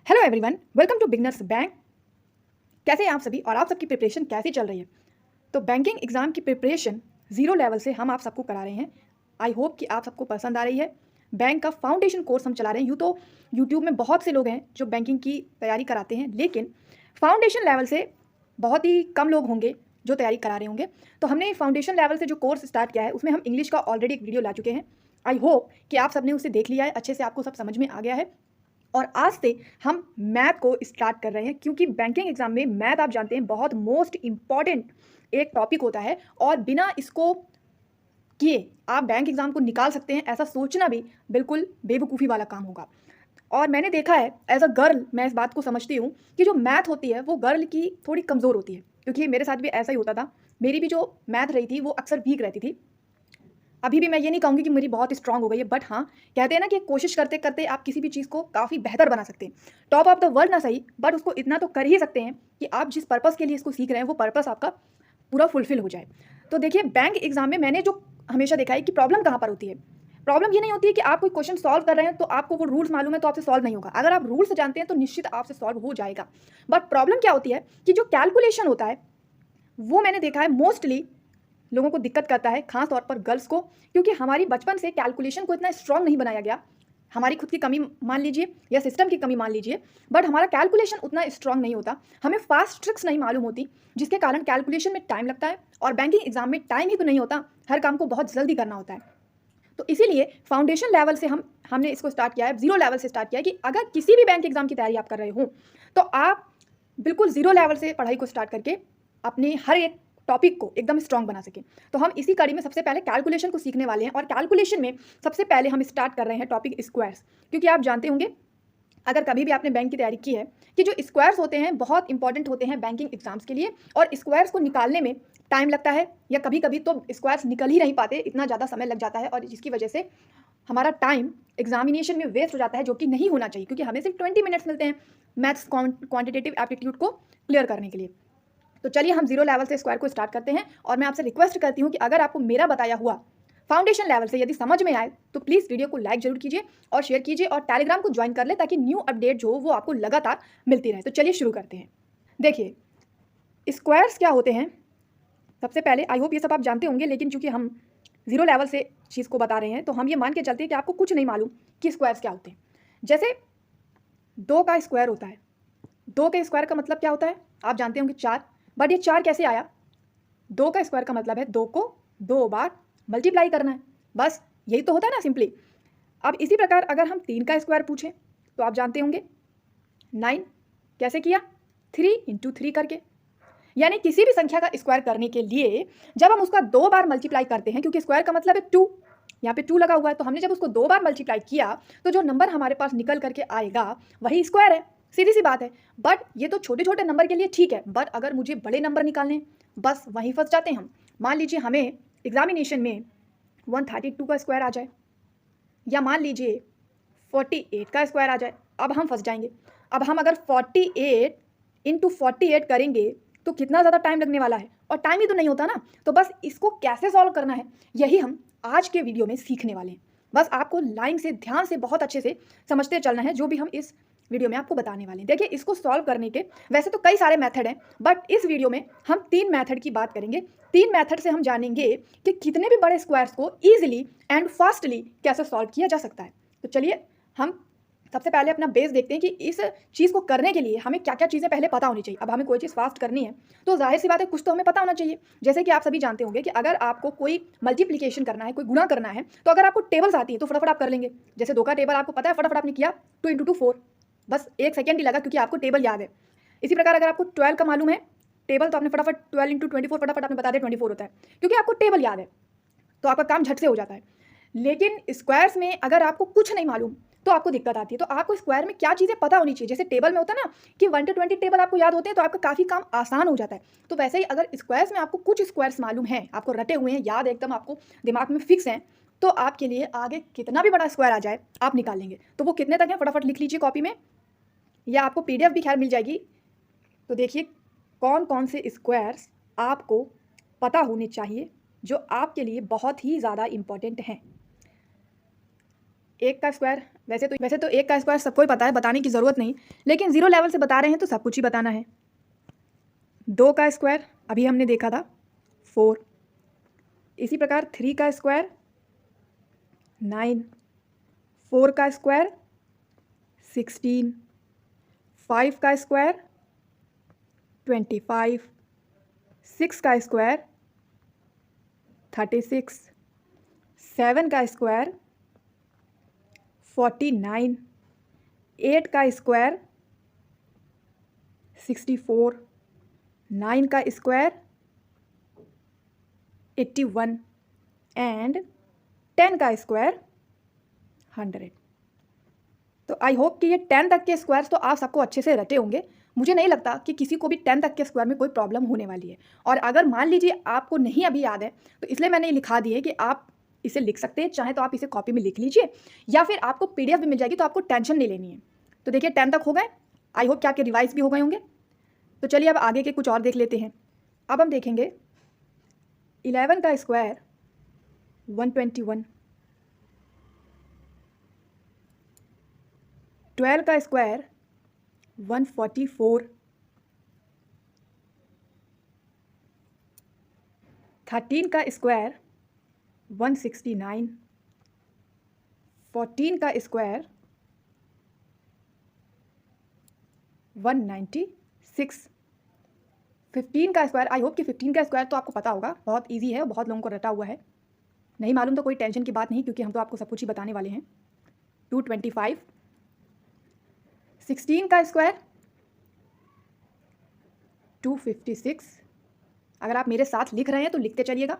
Hello everyone, welcome to beginners bank. कैसे हैं आप सभी और आप सबकी प्रिपरेशन कैसी चल रही है? तो बैंकिंग एग्जाम की प्रिपरेशन जीरो लेवल से हम आप सबको करा रहे हैं। आई होप कि आप सबको पसंद आ रही है। बैंक का फाउंडेशन कोर्स हम चला रहे हैं। यूँ तो यूट्यूब में बहुत से लोग हैं जो बैंकिंग की तैयारी कराते हैं, लेकिन फाउंडेशन लेवल से बहुत ही कम लोग होंगे जो तैयारी करा रहे होंगे। तो हमने फाउंडेशन लेवल से जो कोर्स स्टार्ट किया है उसमें हम इंग्लिश का ऑलरेडी एक वीडियो ला चुके हैं। आई होप कि आप सबने उसे देख लिया है, अच्छे से आपको सब समझ में आ गया है। और आज से हम मैथ को स्टार्ट कर रहे हैं, क्योंकि बैंकिंग एग्जाम में मैथ आप जानते हैं बहुत मोस्ट इम्पॉर्टेंट एक टॉपिक होता है और बिना इसको किए आप बैंक एग्जाम को निकाल सकते हैं, ऐसा सोचना भी बिल्कुल बेवकूफ़ी वाला काम होगा। और मैंने देखा है एज अ गर्ल, मैं इस बात को समझती हूँ कि जो मैथ होती है वो गर्ल की थोड़ी कमज़ोर होती है, क्योंकि मेरे साथ भी ऐसा ही होता था। मेरी भी जो मैथ रही थी वो अक्सर वीक रहती थी। अभी भी मैं ये नहीं कहूँगी कि मेरी बहुत स्ट्रांग हो गई है, बट हाँ, कहते हैं ना कि कोशिश करते करते आप किसी भी चीज़ को काफ़ी बेहतर बना सकते हैं। टॉप ऑफ द वर्ल्ड ना सही, बट उसको इतना तो कर ही सकते हैं कि आप जिस पर्पज़ के लिए इसको सीख रहे हैं वो पर्पज़ आपका पूरा फुलफिल हो जाए। तो देखिए, बैंक एग्जाम में मैंने जो हमेशा देखा है कि प्रॉब्लम कहाँ पर होती है। प्रॉब्लम ये नहीं होती है कि आप कोई क्वेश्चन सॉल्व कर रहे हैं तो आपको वो रूल्स मालूम है तो आपसे सॉल्व नहीं होगा। अगर आप रूल्स जानते हैं तो निश्चित आपसे सॉल्व हो जाएगा। बट प्रॉब्लम क्या होती है कि जो कैलकुलेशन होता है वो मैंने देखा है मोस्टली लोगों को दिक्कत करता है, खास तौर पर गर्ल्स को, क्योंकि हमारी बचपन से कैलकुलेशन को इतना स्ट्रांग नहीं बनाया गया। हमारी खुद की कमी मान लीजिए या सिस्टम की कमी मान लीजिए, बट हमारा कैलकुलेशन उतना स्ट्रांग नहीं होता। हमें फास्ट ट्रिक्स नहीं मालूम होती, जिसके कारण कैलकुलेशन में टाइम लगता है। और बैंकिंग एग्जाम में टाइम ही तो नहीं होता, हर काम को बहुत जल्दी करना होता है। तो इसीलिए फाउंडेशन लेवल से हमने इसको स्टार्ट किया है, जीरो लेवल से स्टार्ट किया है कि अगर किसी भी बैंक एग्जाम की तैयारी आप कर रहे हो तो आप बिल्कुल जीरो लेवल से पढ़ाई को स्टार्ट करके अपने हर एक टॉपिक को एकदम स्ट्रांग बना सकें। तो हम इसी कड़ी में सबसे पहले कैलकुलेशन को सीखने वाले हैं, और कैलकुलेशन में सबसे पहले हम स्टार्ट कर रहे हैं टॉपिक स्क्वायर्स। क्योंकि आप जानते होंगे, अगर कभी भी आपने बैंक की तैयारी की है, कि जो स्क्वायर्स होते हैं बहुत इंपॉर्टेंट होते हैं बैंकिंग एग्जाम्स के लिए, और स्क्वायर्स को निकालने में टाइम लगता है, या कभी कभी तो स्क्वायर्स निकल ही नहीं पाते, इतना ज़्यादा समय लग जाता है, और जिसकी वजह से हमारा टाइम एग्जामिनेशन में वेस्ट हो जाता है, जो कि नहीं होना चाहिए, क्योंकि हमें सिर्फ 20 मिनट्स मिलते हैं मैथ्स क्वांटिटेटिव एप्टीट्यूड को क्लियर करने के लिए। तो चलिए हम जीरो लेवल से स्क्वायर को स्टार्ट करते हैं, और मैं आपसे रिक्वेस्ट करती हूँ कि अगर आपको मेरा बताया हुआ फाउंडेशन लेवल से यदि समझ में आए तो प्लीज़ वीडियो को लाइक जरूर कीजिए और शेयर कीजिए, और टेलीग्राम को ज्वाइन कर ले ताकि न्यू अपडेट जो हो वो आपको लगातार मिलती रहे। तो चलिए शुरू करते हैं। देखिए, स्क्वायर्स क्या होते हैं। सबसे पहले आई होप ये सब आप जानते होंगे, लेकिन चूंकि हम जीरो लेवल से चीज़ को बता रहे हैं तो हम ये मान के चलते हैं कि आपको कुछ नहीं मालूम कि स्क्वायर्स क्या होते हैं। जैसे 2 का स्क्वायर होता है। 2 के स्क्वायर का मतलब क्या होता है आप जानते होंगे, 4। बट ये 4 कैसे आया? 2 का स्क्वायर का मतलब है 2 को 2 बार मल्टीप्लाई करना है, बस यही तो होता है ना, सिंपली। अब इसी प्रकार अगर हम 3 का स्क्वायर पूछें तो आप जानते होंगे 9 कैसे किया, 3 इंटू 3 करके। यानी किसी भी संख्या का स्क्वायर करने के लिए जब हम उसका 2 बार मल्टीप्लाई करते हैं, क्योंकि स्क्वायर का मतलब है 2, यहाँ पे 2 लगा हुआ है, तो हमने जब उसको 2 बार मल्टीप्लाई किया तो जो नंबर हमारे पास निकल करके आएगा वही स्क्वायर है। सीधी सी बात है। बट ये तो छोटे छोटे नंबर के लिए ठीक है, बट अगर मुझे बड़े नंबर निकालने, बस वहीं फंस जाते हैं हम। मान लीजिए हमें एग्जामिनेशन में 132 का स्क्वायर आ जाए, या मान लीजिए 48 का स्क्वायर आ जाए, अब हम फंस जाएंगे। अब हम अगर 48 इंटू 48 करेंगे तो कितना ज़्यादा टाइम लगने वाला है, और टाइम ही तो नहीं होता ना। तो बस इसको कैसे सॉल्व करना है यही हम आज के वीडियो में सीखने वाले हैं। बस आपको लाइन से ध्यान से बहुत अच्छे से समझते चलना है जो भी हम इस वीडियो में आपको बताने वाले हैं। देखिए, इसको सॉल्व करने के वैसे तो कई सारे मेथड हैं, बट इस वीडियो में हम 3 मेथड की बात करेंगे। 3 मेथड से हम जानेंगे कि कितने भी बड़े स्क्वायर्स को ईजिली एंड फास्टली कैसे सॉल्व किया जा सकता है। तो चलिए हम सबसे पहले अपना बेस देखते हैं कि इस चीज़ को करने के लिए हमें क्या क्या चीज़ें पहले पता होनी चाहिए। अब हमें कोई चीज़ फास्ट करनी है तो जाहिर सी बात है कुछ तो हमें पता होना चाहिए। जैसे कि आप सभी जानते होंगे कि अगर आपको कोई मल्टीप्लिकेशन करना है, कोई गुणा करना है, तो अगर आपको टेबल्स आती है तो फटाफट आप कर लेंगे। जैसे 2 का टेबल आपको पता है, फटाफट आपने किया 2 इंटू 2 4, बस 1 सेकेंड ही लगा क्योंकि आपको टेबल याद है। इसी प्रकार अगर आपको 12 का मालूम है टेबल, तो आपने फटाफट 12 इंटू 24 फटाफट आपने बता दिया 24 होता है, क्योंकि आपको टेबल याद है, तो आपका काम झट से हो जाता है। लेकिन स्क्वायर्स में अगर आपको कुछ नहीं मालूम तो आपको दिक्कत आती है। तो आपको स्क्वायर में क्या चीज़ें पता होनी चाहिए। जैसे टेबल में होता है ना कि 1 to 20 टेबल आपको याद होते हैं तो आपका काफ़ी काम आसान हो जाता है। तो वैसे ही अगर स्क्वायर्स में आपको कुछ स्क्वायर्स मालूम हैं, आपको रटे हुए हैं, याद एकदम आपको दिमाग में फिक्स हैं, तो आपके लिए आगे कितना भी बड़ा स्क्वायर आ जाए आप निकाल लेंगे। तो वो कितने तक है फटाफट लिख लीजिए कॉपी में, या आपको PDF भी खैर मिल जाएगी। तो देखिए कौन कौन से स्क्वायर्स आपको पता होने चाहिए जो आपके लिए बहुत ही ज़्यादा इम्पॉर्टेंट हैं। 1 का स्क्वायर, वैसे तो 1 का स्क्वायर सबको ही पता है, बताने की ज़रूरत नहीं, लेकिन 0 लेवल से बता रहे हैं तो सब कुछ ही बताना है। 2 का स्क्वायर अभी हमने देखा था 4, इसी प्रकार 3 का स्क्वायर 9, 4 का स्क्वायर 16, 5 का स्क्वायर 25, 6 का स्क्वायर 36, 7 का स्क्वायर 49, 8 का स्क्वायर 64, 9 का स्क्वायर 81 एंड 10 का स्क्वायर 100। तो आई होप कि ये 10 तक के स्क्वायर्स तो आप सबको अच्छे से रटे होंगे। मुझे नहीं लगता कि किसी को भी 10 तक के स्क्वायर में कोई प्रॉब्लम होने वाली है। और अगर मान लीजिए आपको नहीं अभी याद है तो इसलिए मैंने लिखा दिए कि आप इसे लिख सकते हैं, चाहे तो आप इसे कॉपी में लिख लीजिए या फिर आपको PDF भी मिल जाएगी, तो आपको टेंशन नहीं लेनी है। तो देखिए 10 तक हो गए, आई होप कि आपके रिवाइज भी हो गए होंगे। तो चलिए अब आगे के कुछ और देख लेते हैं। अब हम देखेंगे 11 का स्क्वायर 121, 12 का स्क्वायर 144, 13 का स्क्वायर 169, 14 का स्क्वायर 196, 15 का स्क्वायर, आई होप कि 15 का स्क्वायर तो आपको पता होगा, बहुत इजी है, बहुत लोगों को रटा हुआ है। नहीं मालूम तो कोई टेंशन की बात नहीं, क्योंकि हम तो आपको सब कुछ ही बताने वाले हैं। 225, 16 का स्क्वायर 256, अगर आप मेरे साथ लिख रहे हैं तो लिखते चलिएगा।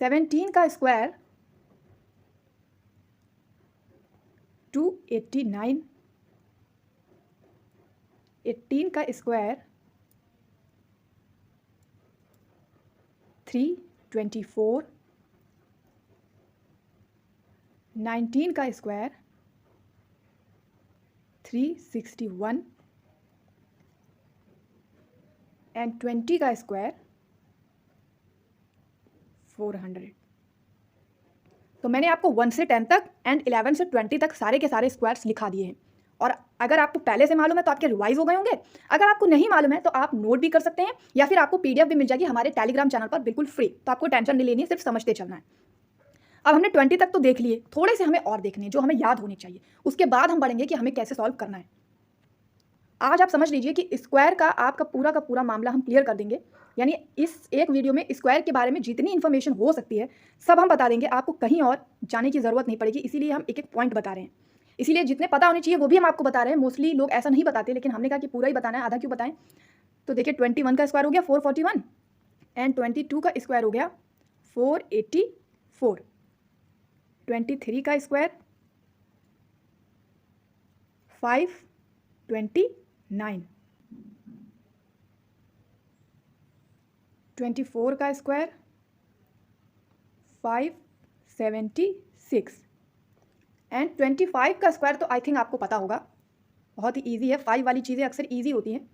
17 का स्क्वायर 289, 18 का स्क्वायर 324, 19 का स्क्वायर 361 एंड 20 का स्क्वायर 400। तो मैंने आपको 1 से 10 तक एंड 11 से 20 तक सारे के सारे स्क्वायर्स लिखा दिए हैं। और अगर आपको पहले से मालूम है तो आपके रिवाइज हो गए होंगे। अगर आपको नहीं मालूम है तो आप नोट भी कर सकते हैं या फिर आपको PDF भी मिल जाएगी हमारे टेलीग्राम चैनल पर बिल्कुल फ्री। तो आपको टेंशन नहीं लेनी है, सिर्फ समझते चलना है। अब हमने 20 तक तो देख लिए, थोड़े से हमें और देखने हैं जो हमें याद होने चाहिए, उसके बाद हम बढ़ेंगे कि हमें कैसे सॉल्व करना है। आज आप समझ लीजिए कि स्क्वायर का आपका पूरा का पूरा मामला हम क्लियर कर देंगे। यानी इस एक वीडियो में स्क्वायर के बारे में जितनी इन्फॉर्मेशन हो सकती है सब हम बता देंगे, आपको कहीं और जाने की ज़रूरत नहीं पड़ेगी। इसीलिए हम एक एक पॉइंट बता रहे हैं, इसीलिए जितने पता होने चाहिए वो भी हम आपको बता रहे हैं। मोस्टली लोग ऐसा नहीं बताते, लेकिन हमने कहा कि पूरा ही बताना है, आधा क्यों बताएं। तो देखिए 21 का स्क्वायर हो गया 441 एंड 22 का स्क्वायर हो गया 484, 23 का स्क्वायर 529, 24 का स्क्वायर 576 एंड 25 का स्क्वायर तो आई थिंक आपको पता होगा, बहुत ही इजी है। 5 वाली चीज़ें अक्सर इजी होती हैं।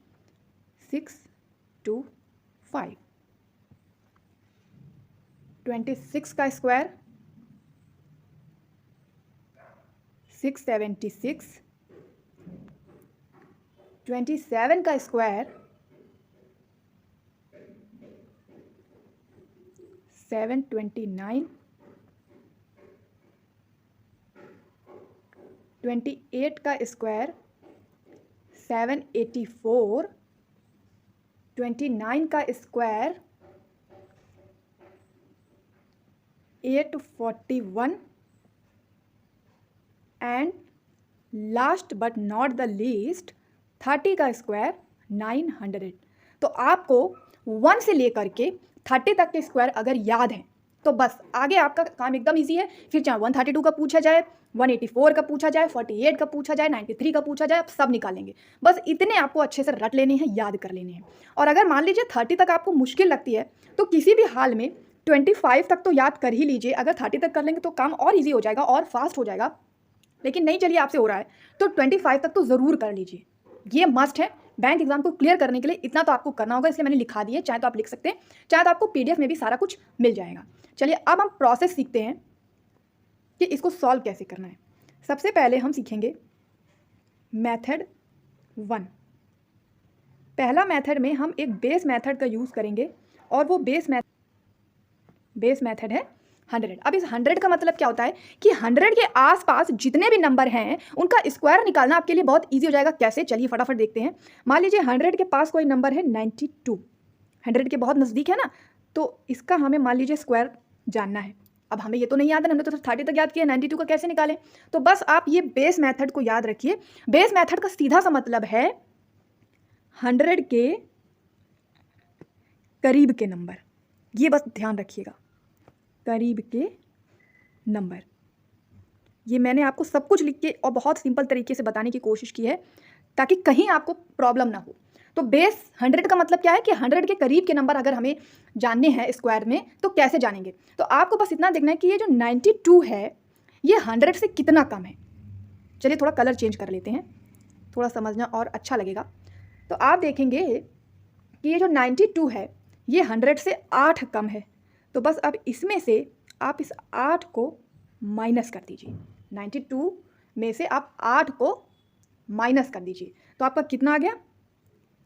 625, 26 का स्क्वायर 676, 27 का स्क्वायर 729, 28 का स्क्वायर 784, 29 का square 841 and last but not the least 30 का स्क्वायर 900। तो आपको 1 से लेकर के 30 तक के स्क्वायर अगर याद हैं तो बस आगे आपका काम एकदम इजी है। फिर चाहे 132 का पूछा जाए, 184 का पूछा जाए, 48 का पूछा जाए, 93 का पूछा जाए, आप सब निकालेंगे। बस इतने आपको अच्छे से रट लेने हैं, याद कर लेने हैं। और अगर मान लीजिए 30 तक आपको मुश्किल लगती है तो किसी भी हाल में 25 तक तो याद कर ही लीजिए। अगर 30 तक कर लेंगे तो काम और ईजी हो जाएगा और फास्ट हो जाएगा। लेकिन नहीं, चलिए आपसे हो रहा है तो 25 तक तो ज़रूर कर लीजिए, ये मस्ट है। बैंक एग्जाम को क्लियर करने के लिए इतना तो आपको करना होगा, इसलिए मैंने लिखा दिया। चाहे तो आप लिख सकते हैं, चाहे तो आपको PDF में भी सारा कुछ मिल जाएगा। चलिए अब हम प्रोसेस सीखते हैं। कि इसको सॉल्व कैसे करना है। सबसे पहले हम सीखेंगे मेथड 1। पहला मेथड में हम एक बेस मेथड का यूज़ करेंगे और वो बेस मेथड है 100। अब इस 100 का मतलब क्या होता है कि 100 के आसपास जितने भी नंबर हैं उनका स्क्वायर निकालना आपके लिए बहुत इजी हो जाएगा। कैसे, चलिए फटाफट देखते हैं। मान लीजिए 100 के पास कोई नंबर है 92, 100 के बहुत नज़दीक है ना, तो इसका हमें मान लीजिए स्क्वायर जानना है। अब हमें ये तो नहीं याद है, हमने तो 30 तक याद किया, 92 का कैसे निकालें। तो बस आप ये बेस मेथड को याद रखिए। बेस मेथड का सीधा सा मतलब है 100 के करीब के नंबर, ये बस ध्यान रखिएगा, करीब के नंबर। ये मैंने आपको सब कुछ लिख के और बहुत सिंपल तरीके से बताने की कोशिश की है ताकि कहीं आपको प्रॉब्लम ना हो। तो बेस 100 का मतलब क्या है कि 100 के करीब के नंबर अगर हमें जानने हैं स्क्वायर में तो कैसे जानेंगे। तो आपको बस इतना देखना है कि ये जो 92 है ये 100 से कितना कम है। चलिए थोड़ा कलर चेंज कर लेते हैं, थोड़ा समझना और अच्छा लगेगा। तो आप देखेंगे कि ये जो 92 है ये 100 से 8 कम है। तो बस अब इसमें से आप इस 8 को माइनस कर दीजिए, 92 में से आप 8 को माइनस कर दीजिए तो आपका कितना आ गया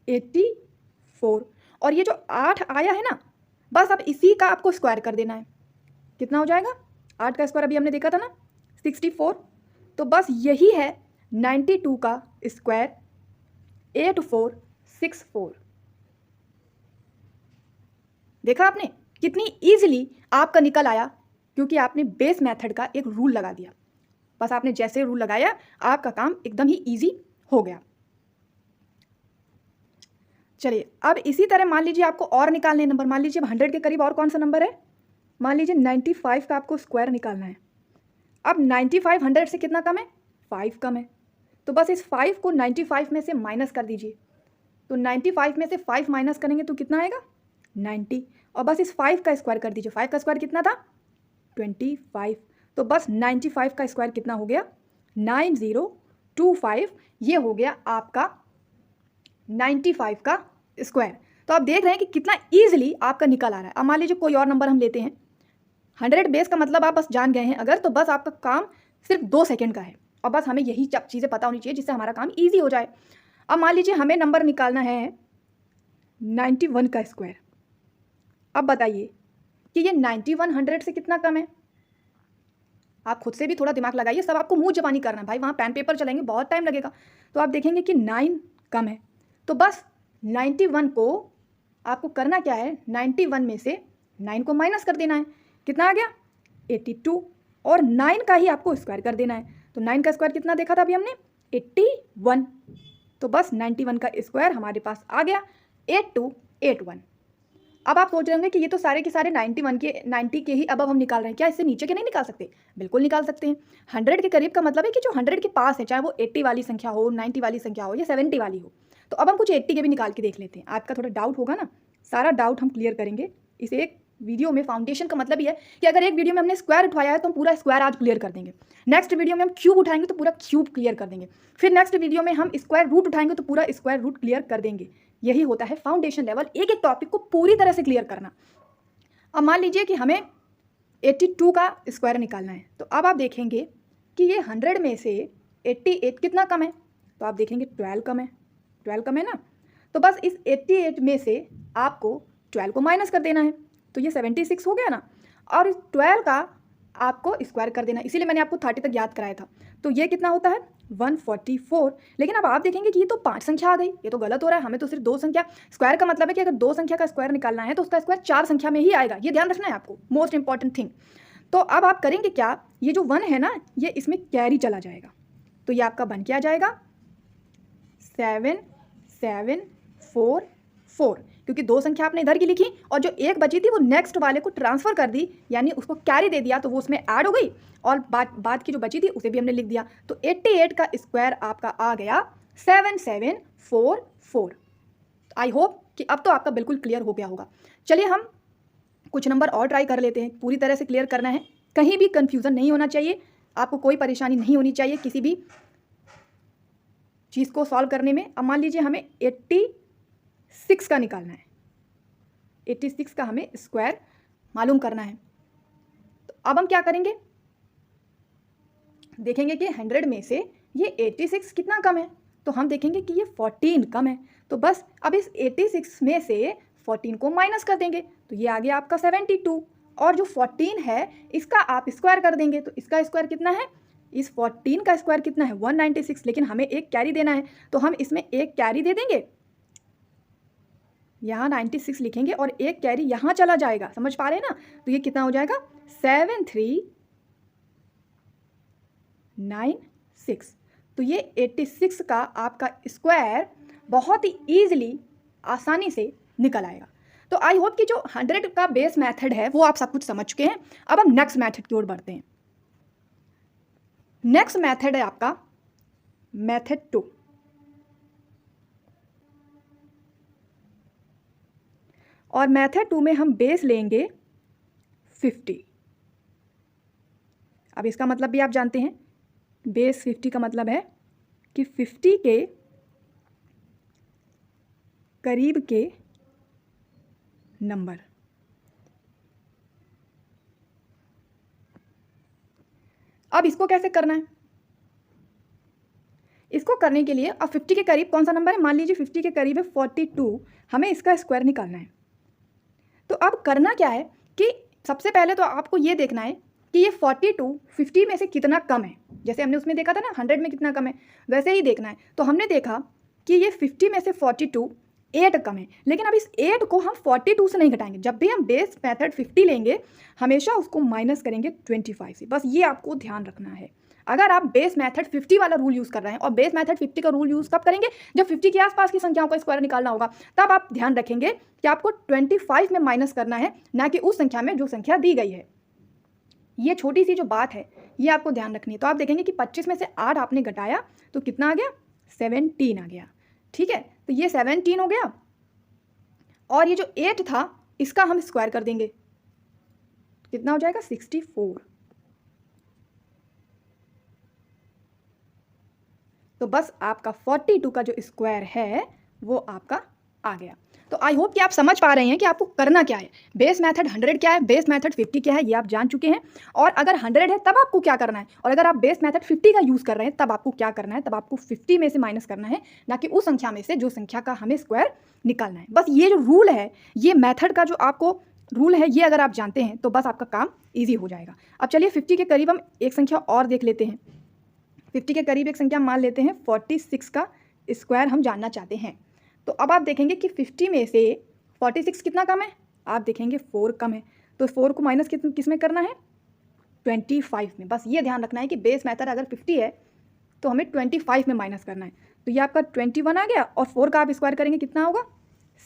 84। और ये जो 8 आया है ना, बस अब इसी का आपको स्क्वायर कर देना है। कितना हो जाएगा, 8 का स्क्वायर अभी हमने देखा था ना 64। तो बस यही है 92 का स्क्वायर 8464। देखा आपने कितनी इजीली आपका निकल आया, क्योंकि आपने बेस मेथड का एक रूल लगा दिया। बस आपने जैसे रूल लगाया आपका काम एकदम ही इजी हो गया। चलिए अब इसी तरह मान लीजिए आपको और निकालने नंबर। मान लीजिए 100 के करीब और कौन सा नंबर है, मान लीजिए 95 का आपको स्क्वायर निकालना है। अब 95 100 से कितना कम है, 5 कम है। तो बस इस 5 को 95 में से माइनस कर दीजिए। तो 95 में से 5 माइनस करेंगे तो कितना आएगा 90। और बस इस 5 का स्क्वायर कर दीजिए। 5 का स्क्वायर कितना था 25। तो बस 95 का स्क्वायर कितना हो गया 9025। ये हो गया आपका 95 का स्क्वायर। तो आप देख रहे हैं कि कितना ईजिली आपका निकल आ रहा है। अब मान लीजिए कोई और नंबर हम लेते हैं। 100 बेस का मतलब आप बस जान गए हैं अगर, तो बस आपका काम सिर्फ 2 सेकेंड का है और बस हमें यही चीज़ें पता होनी चाहिए जिससे हमारा काम ईजी हो जाए। अब मान लीजिए हमें नंबर निकालना है 91 का स्क्वायर। अब बताइए कि ये 91 100 से कितना कम है। आप खुद से भी थोड़ा दिमाग लगाइए, सब आपको मुंह जबानी करना है भाई, वहाँ पेन पेपर चलेंगे बहुत टाइम लगेगा। तो आप देखेंगे कि 9 कम है। तो बस 91 को आपको करना क्या है, 91 में से 9 को माइनस कर देना है। कितना आ गया 82। और 9 का ही आपको स्क्वायर कर देना है। तो 9 का स्क्वायर कितना देखा था अभी हमने 81। तो बस 91 का स्क्वायर हमारे पास आ गया 8281। अब आप सोच रहे होंगे कि ये तो सारे के सारे 90 के ही अब हम निकाल रहे हैं, क्या इससे नीचे के नहीं निकाल सकते। बिल्कुल निकाल सकते हैं। 100 के करीब का मतलब है कि जो 100 के पास है, चाहे वो 80 वाली संख्या हो, 90 वाली संख्या हो या 70 वाली हो। तो अब हम कुछ 80 के भी निकाल के देख लेते हैं। आपका थोड़ा डाउट होगा ना, सारा डाउट हम क्लियर करेंगे इस एक वीडियो में। फाउंडेशन का मतलब ये है कि अगर एक वीडियो में हमने स्क्वायर उठाया है तो हम पूरा स्क्वायर आज क्लियर कर देंगे। नेक्स्ट वीडियो में हम क्यूब उठाएंगे तो पूरा क्यूब क्लियर कर देंगे। फिर नेक्स्ट वीडियो में हम स्क्वायर रूट उठाएंगे तो पूरा स्क्वायर रूट क्लियर कर देंगे। यही होता है फाउंडेशन लेवल, एक एक टॉपिक को पूरी तरह से क्लियर करना। अब मान लीजिए कि हमें 82 का स्क्वायर निकालना है। तो अब आप देखेंगे कि ये 100 में से 88 कितना कम है। तो आप देखेंगे 12 कम है। 12 कम है ना, तो बस इस 88 में से आपको 12 को माइनस कर देना है। तो ये 76 हो गया ना, और इस 12 का आपको स्क्वायर कर देना। इसीलिए मैंने आपको 30 तक याद कराया था। तो ये कितना होता है 144। लेकिन अब आप देखेंगे कि ये तो 5 संख्या आ गई, ये तो गलत हो रहा है। हमें तो सिर्फ 2 संख्या, स्क्वायर का मतलब है कि अगर 2 संख्या का स्क्वायर निकालना है तो उसका स्क्वायर 4 संख्या में ही आएगा। ये ध्यान रखना है आपको, मोस्ट इंपॉर्टेंट थिंग। तो अब आप करेंगे क्या, ये जो 1 है ना ये इसमें कैरी चला जाएगा। तो ये आपका बन के आ जाएगा 7744, क्योंकि 2 संख्या आपने इधर की लिखी और जो एक बची थी वो नेक्स्ट वाले को ट्रांसफ़र कर दी, यानी उसको कैरी दे दिया, तो वो उसमें ऐड हो गई। और बाद की जो बची थी उसे भी हमने लिख दिया। तो 88 का स्क्वायर आपका आ गया 7744। आई होप कि अब तो आपका बिल्कुल क्लियर हो गया होगा। चलिए हम कुछ नंबर और ट्राई कर लेते हैं। पूरी तरह से क्लियर करना है, कहीं भी कन्फ्यूज़न नहीं होना चाहिए, आपको कोई परेशानी नहीं होनी चाहिए किसी भी चीज़ को सॉल्व करने में। अब मान लीजिए हमें 86 का निकालना है। 86 का हमें स्क्वायर मालूम करना है। तो अब हम क्या करेंगे, देखेंगे कि 100 में से ये 86 कितना कम है, तो हम देखेंगे कि ये 14 कम है। तो बस अब इस 86 में से 14 को माइनस कर देंगे, तो ये आ गया आपका 72। और जो 14 है इसका आप स्क्वायर कर देंगे, तो इसका स्क्वायर कितना है, इस 14 का स्क्वायर कितना है 196, लेकिन हमें एक कैरी देना है, तो हम इसमें एक कैरी दे देंगे, यहाँ 96 लिखेंगे और एक कैरी यहाँ चला जाएगा, समझ पा रहे हैं ना। तो ये कितना हो जाएगा 7396। तो ये 86 का आपका स्क्वायर बहुत ही ईजिली, आसानी से निकल आएगा। तो आई होप कि जो 100 का बेस मेथड है वो आप सब कुछ समझ चुके हैं। अब हम नेक्स्ट मेथड की ओर बढ़ते हैं। नेक्स्ट मेथड है आपका मेथड 2। और मेथड 2 में हम बेस लेंगे 50। अब इसका मतलब भी आप जानते हैं, बेस 50 का मतलब है कि 50 के करीब के नंबर। अब इसको कैसे करना है, इसको करने के लिए अब 50 के करीब कौन सा नंबर है, मान लीजिए 50 के करीब है 42, हमें इसका स्क्वायर निकालना है। तो अब करना क्या है कि सबसे पहले तो आपको ये देखना है कि ये 42 50 में से कितना कम है। जैसे हमने उसमें देखा था ना 100 में कितना कम है, वैसे ही देखना है। तो हमने देखा कि ये 50 में से 42 8 कम है, लेकिन अब इस 8 को हम 42 से नहीं घटाएंगे। जब भी हम बेस मेथड 50 लेंगे हमेशा उसको माइनस करेंगे 25 से, बस ये आपको ध्यान रखना है। अगर आप बेस मेथड 50 वाला रूल यूज़ कर रहे हैं, और बेस मेथड 50 का रूल यूज़ कब करेंगे, जब 50 के आसपास की संख्याओं का स्क्वायर निकालना होगा, तब आप ध्यान रखेंगे कि आपको 25 में माइनस करना है, ना कि उस संख्या में जो संख्या दी गई है। ये छोटी सी जो बात है ये आपको ध्यान रखनी है। तो आप देखेंगे कि 25 में से 8 आपने घटाया तो कितना आ गया 17 आ गया। ठीक है, तो ये 17 हो गया, और ये जो 8 था इसका हम स्क्वायर कर देंगे, कितना हो जाएगा 64। तो बस आपका 42 का जो स्क्वायर है वो आपका आ गया। तो आई होप कि आप समझ पा रहे हैं कि आपको करना क्या है। बेस मेथड 100 क्या है, बेस मेथड 50 क्या है, ये आप जान चुके हैं। और अगर 100 है तब आपको क्या करना है, और अगर आप बेस मेथड 50 का यूज़ कर रहे हैं तब आपको क्या करना है, तब आपको 50 में से माइनस करना है, ना कि उस संख्या में से जो संख्या का हमें स्क्वायर निकालना है। बस ये जो रूल है, ये मेथड का जो आपको रूल है, ये अगर आप जानते हैं तो बस आपका काम ईजी हो जाएगा। अब चलिए 50 के करीब हम एक संख्या और देख लेते हैं। 50 के करीब एक संख्या मान लेते हैं 46 का स्क्वायर हम जानना चाहते हैं। तो अब आप देखेंगे कि 50 में से 46 कितना कम है, आप देखेंगे 4 कम है। तो 4 को माइनस किस में करना है 25 में। बस ये ध्यान रखना है कि बेस मेथड अगर 50 है तो हमें 25 में माइनस करना है। तो ये आपका 21 आ गया, और 4 का आप स्क्वायर करेंगे कितना होगा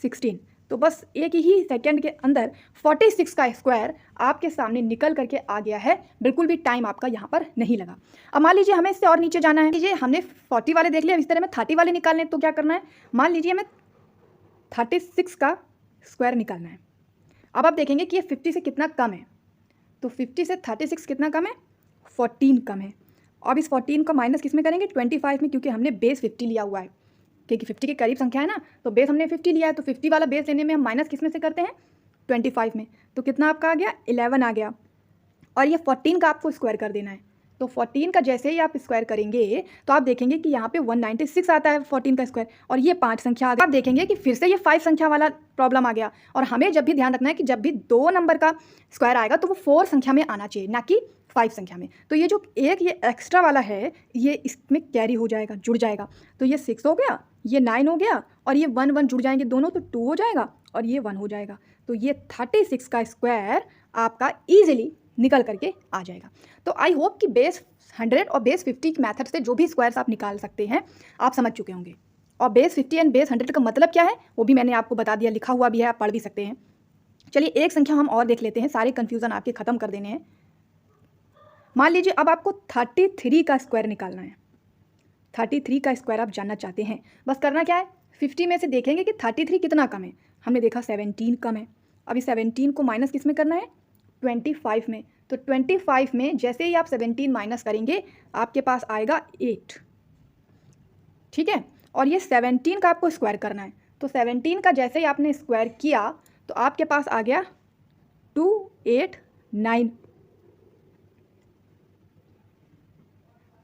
16। तो बस एक ही सेकंड के अंदर 46 का स्क्वायर आपके सामने निकल करके आ गया है, बिल्कुल भी टाइम आपका यहाँ पर नहीं लगा। अब मान लीजिए हमें इससे और नीचे जाना है, लीजिए हमने 40 वाले देख लिया, इस तरह में 30 वाले निकालने, तो क्या करना है, मान लीजिए हमें 36 का स्क्वायर निकालना है। अब आप देखेंगे कि ये 50 से कितना कम है, तो 50 से 36 कितना कम है 14 कम है। अब इस 14 का माइनस किस में करेंगे 25 में, क्योंकि हमने बेस 50 लिया हुआ है, क्योंकि 50 के करीब संख्या है ना, तो बेस हमने 50 लिया है, तो 50 वाला बेस लेने में हम माइनस किस में से करते हैं 25 में। तो कितना आपका आ गया 11 आ गया, और ये 14 का आपको स्क्वायर कर देना है। तो 14 का जैसे ही आप स्क्वायर करेंगे तो आप देखेंगे कि यहाँ पे 196 आता है 14 का स्क्वायर, और ये 5 संख्या आ गया। आप देखेंगे कि फिर से ये 5 संख्या वाला प्रॉब्लम आ गया। और हमें जब भी ध्यान रखना है कि जब भी 2 नंबर का स्क्वायर आएगा तो वो 4 संख्या में आना चाहिए, ना कि 5 संख्या में। तो ये जो एक ये एक्स्ट्रा वाला है ये इसमें कैरी हो जाएगा, जुड़ जाएगा। तो ये 6 हो गया, ये 9 हो गया, और ये 1 1 जुड़ जाएंगे दोनों, तो 2 हो जाएगा, और ये 1 हो जाएगा। तो ये 36 का स्क्वायर आपका ईजिली निकल करके आ जाएगा। तो आई होप कि बेस 100 और बेस 50 की मेथड से जो भी स्क्वायर्स आप निकाल सकते हैं आप समझ चुके होंगे। और बेस 50 एंड बेस 100 का मतलब क्या है वो भी मैंने आपको बता दिया, लिखा हुआ भी है, आप पढ़ भी सकते हैं। चलिए एक संख्या हम और देख लेते हैं, सारे कन्फ्यूज़न आपके ख़त्म कर देने हैं। मान लीजिए अब आपको 33 का स्क्वायर निकालना है। 33 का स्क्वायर आप जानना चाहते हैं। बस करना क्या है 50 में से देखेंगे कि 33 कितना कम है, हमने देखा 17 कम है। अब इस 17 को माइनस किस में करना है 25 में। तो 25 में जैसे ही आप 17 माइनस करेंगे आपके पास आएगा 8। ठीक है, और ये 17 का आपको स्क्वायर करना है। तो 17 का जैसे ही आपने स्क्वायर किया तो आपके पास आ गया 289।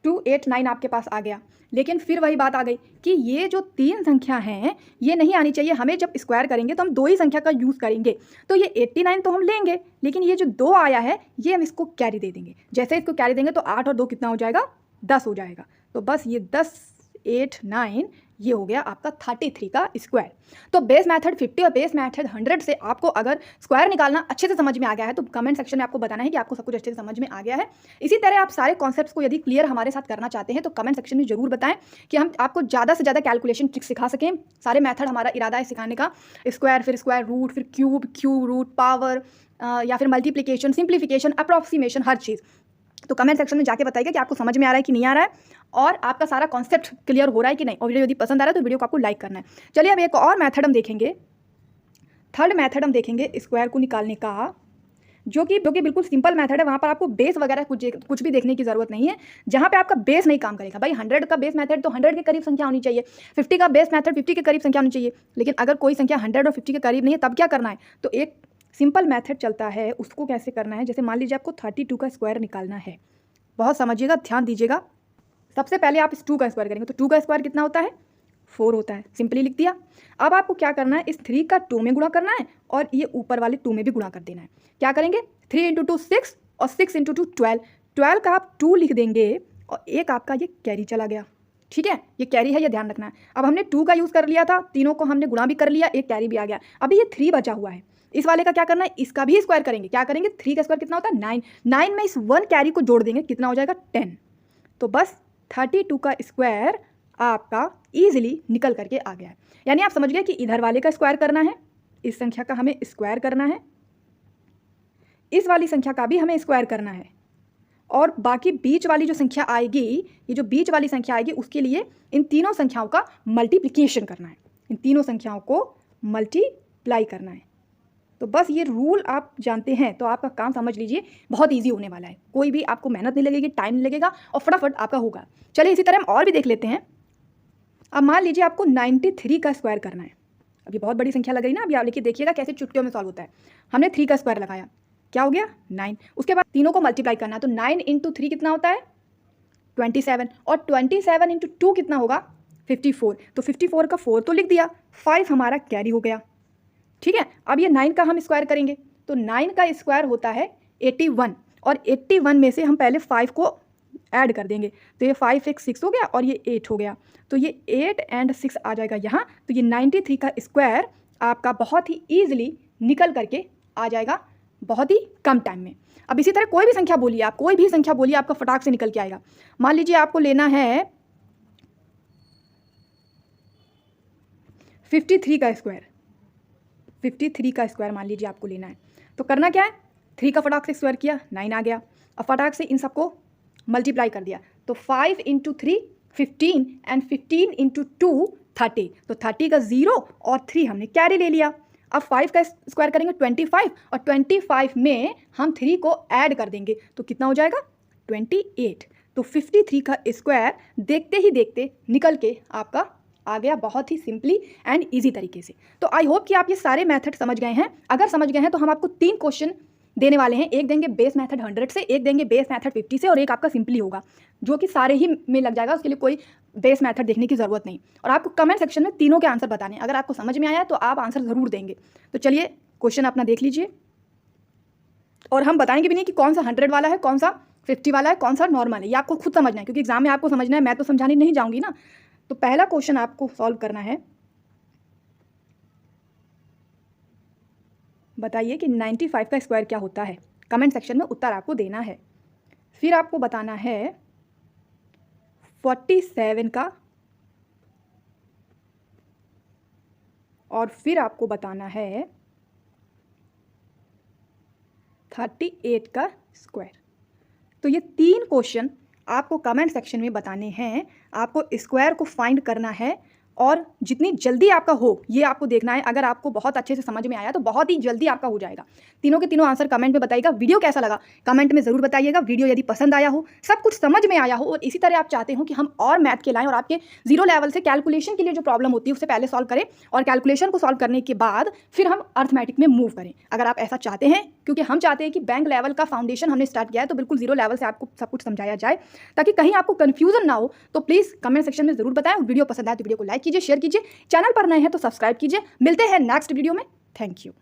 289 आपके पास आ गया। लेकिन फिर वही बात आ गई कि ये जो 3 संख्या हैं ये नहीं आनी चाहिए, हमें जब स्क्वायर करेंगे तो हम 2 ही संख्या का यूज़ करेंगे। तो ये 89 तो हम लेंगे, लेकिन ये जो 2 आया है ये हम इसको कैरी दे देंगे। जैसे इसको कैरी देंगे तो 8 और 2 कितना हो जाएगा, 10 हो जाएगा। तो बस ये 10, 8, 9 ये हो गया आपका 33 का स्क्वायर। तो बेस मेथड 50 और बेस मेथड 100 से आपको अगर स्क्वायर निकालना अच्छे से समझ में आ गया है तो कमेंट सेक्शन में आपको बताना है कि आपको सब कुछ अच्छे से समझ में आ गया है। इसी तरह आप सारे कॉन्सेप्ट्स को यदि क्लियर हमारे साथ करना चाहते हैं तो कमेंट सेक्शन में जरूर बताएं कि हम आपको ज़्यादा से ज़्यादा कैलकुलेशन ट्रिक्स सिखा सकें। सारे मेथड हमारा इरादा है सिखाने का, स्क्वायर, फिर स्क्वायर रूट, फिर क्यूब रूट, पावर या फिर मल्टीप्लिकेशन, सिंप्लीफिकेशन, अप्रॉक्सीमेशन, हर चीज़। तो कमेंट सेक्शन में जाके बताइएगा कि आपको समझ में आ रहा है कि नहीं आ रहा है और आपका सारा कॉन्सेप्ट क्लियर हो रहा है कि नहीं। और वीडियो यदि पसंद आ रहा है तो वीडियो को आपको लाइक करना है। चलिए अब एक और मेथड हम देखेंगे, थर्ड मेथड हम देखेंगे स्क्वायर को निकालने का, जो कि बिल्कुल सिंपल मेथड है। वहाँ पर आपको बेस वगैरह कुछ भी देखने की ज़रूरत नहीं है, जहाँ पे आपका बेस नहीं काम करेगा। भाई 100 का बेस मेथड तो 100 के करीब संख्या होनी चाहिए, 50 का बेस मेथड 50 के करीब संख्या होनी चाहिए। लेकिन अगर कोई संख्या 100 और 50 के करीब नहीं है तब क्या करना है, तो एक सिंपल मेथड चलता है, उसको कैसे करना है। जैसे मान लीजिए आपको 32 का स्क्वायर निकालना है, बहुत समझिएगा, ध्यान दीजिएगा। सबसे पहले आप इस 2 का स्क्वायर करेंगे तो 2 का स्क्वायर कितना होता है, 4 होता है। सिंपली लिख दिया। अब आपको क्या करना है, इस 3 का 2 में गुणा करना है और ये ऊपर वाले 2 में भी गुणा कर देना है। क्या करेंगे, 3 × 2 6 और 6 × 2 12। 12 का आप 2 लिख देंगे और एक आपका ये कैरी चला गया। ठीक है, ये कैरी है, ये ध्यान रखना है। अब हमने 2 का यूज़ कर लिया था, तीनों को हमने गुणा भी कर लिया, एक कैरी भी आ गया। अभी ये 3 बचा हुआ है, इस वाले का क्या करना है, इसका भी स्क्वायर करेंगे। क्या करेंगे, 3 का स्क्वायर कितना होता है, 9। 9 में इस 1 कैरी को जोड़ देंगे, कितना हो जाएगा, 10। तो बस 32 का स्क्वायर आपका ईजिली निकल करके आ गया है। यानी आप समझ गए कि इधर वाले का स्क्वायर करना है, इस संख्या का हमें स्क्वायर करना है, इस वाली संख्या का भी हमें स्क्वायर करना है, और बाकी बीच वाली जो संख्या आएगी, ये जो बीच वाली संख्या आएगी उसके लिए इन तीनों संख्याओं का मल्टीप्लिकेशन करना है, इन तीनों संख्याओं को मल्टीप्लाई करना है। तो बस ये रूल आप जानते हैं तो आपका काम समझ लीजिए बहुत इजी होने वाला है। कोई भी आपको मेहनत नहीं लगेगी, टाइम नहीं लगेगा और फटाफट आपका होगा। चलिए इसी तरह हम और भी देख लेते हैं। अब मान लीजिए आपको 93 का स्क्वायर करना है। अब ये बहुत बड़ी संख्या लग रही ना, अभी आप लेके देखिएगा कैसे चुटकियों में सॉल्व होता है। हमने 3 का स्क्वायर लगाया, क्या हो गया, 9। उसके बाद तीनों को मल्टीप्लाई करना है, तो 9 × 3 कितना होता है, 27, और 27 × 2 कितना होगा, 54। तो 54 का 4 तो लिख दिया, 5 हमारा कैरी हो गया। ठीक है, अब ये 9 का हम स्क्वायर करेंगे तो 9 का स्क्वायर होता है 81, और 81 में से हम पहले 5 को ऐड कर देंगे, तो ये 5 एक 6 हो गया और ये 8 हो गया, तो ये 8 और 6 आ जाएगा यहाँ। तो ये 93 का स्क्वायर आपका बहुत ही ईजिली निकल करके आ जाएगा, बहुत ही कम टाइम में। अब इसी तरह कोई भी संख्या बोलिए आप, कोई भी संख्या बोलिए, आपका फटाक से निकल के आएगा। मान लीजिए आपको लेना है 53 का स्क्वायर, 53 का स्क्वायर मान लीजिए आपको लेना है, तो करना क्या है, 3 का फटाक से स्क्वायर किया, 9 आ गया। अब फटाक से इन सबको मल्टीप्लाई कर दिया, तो 5 × 3 15 और 15 × 2 30। तो 30 का 0 और 3 हमने कैरी ले लिया। अब 5 का स्क्वायर करेंगे 25, और 25 में हम 3 को ऐड कर देंगे, तो कितना हो जाएगा, 28। तो 53 का स्क्वायर देखते ही देखते निकल के आपका आ गया, बहुत ही सिंपली एंड इजी तरीके से। तो आई होप कि आप ये सारे मेथड समझ गए हैं। अगर समझ गए हैं तो हम आपको 3 क्वेश्चन देने वाले हैं, एक देंगे बेस मेथड 100 से, एक देंगे बेस मेथड 50 से, और एक आपका सिंपली होगा जो कि सारे ही में लग जाएगा, उसके लिए कोई बेस मेथड देखने की ज़रूरत नहीं। और आपको कमेंट सेक्शन में तीनों के आंसर बताने, अगर आपको समझ में आया तो आप आंसर ज़रूर देंगे। तो चलिए क्वेश्चन अपना देख लीजिए, और हम बताएंगे भी नहीं कि कौन सा 100 वाला है, कौन सा 50 वाला है, कौन सा नॉर्मल है, ये आपको खुद समझना है, क्योंकि एग्जाम में आपको समझना है, मैं तो समझाने नहीं जाऊँगी ना। तो पहला क्वेश्चन आपको सॉल्व करना है, बताइए कि 95 का स्क्वायर क्या होता है। कमेंट सेक्शन में उत्तर आपको देना है। फिर आपको बताना है 47 का, और फिर आपको बताना है 38 का स्क्वायर। तो ये 3 क्वेश्चन आपको कमेंट सेक्शन में बताने हैं। आपको स्क्वायर को फाइंड करना है और जितनी जल्दी आपका हो ये आपको देखना है। अगर आपको बहुत अच्छे से समझ में आया तो बहुत ही जल्दी आपका हो जाएगा। तीनों के तीनों आंसर कमेंट में बताइएगा। वीडियो कैसा लगा कमेंट में ज़रूर बताइएगा। वीडियो यदि पसंद आया हो, सब कुछ समझ में आया हो और इसी तरह आप चाहते हो कि हम और मैथ के लाएँ और आपके जीरो लेवल से कैलकुलेशन के लिए जो प्रॉब्लम होती है उससे पहले सॉल्व करें और कैलकुलेशन को सॉल्व करने के बाद फिर हम अर्थमेटिक में मूव करें। अगर आप ऐसा चाहते हैं, क्योंकि हम चाहते हैं कि बैंक लेवल का फाउंडेशन हमने स्टार्ट किया है तो बिल्कुल जीरो लेवल से आपको सब कुछ समझाया जाए ताकि कहीं आपको कन्फ्यूजन ना हो, तो प्लीज़ कमेंट सेक्शन में ज़रूर बताएं। वीडियो पसंद आए तो वीडियो को लाइक कीजिए, शेयर कीजिए, चैनल पर नए हैं तो सब्सक्राइब कीजिए। मिलते हैं नेक्स्ट वीडियो में। Thank you.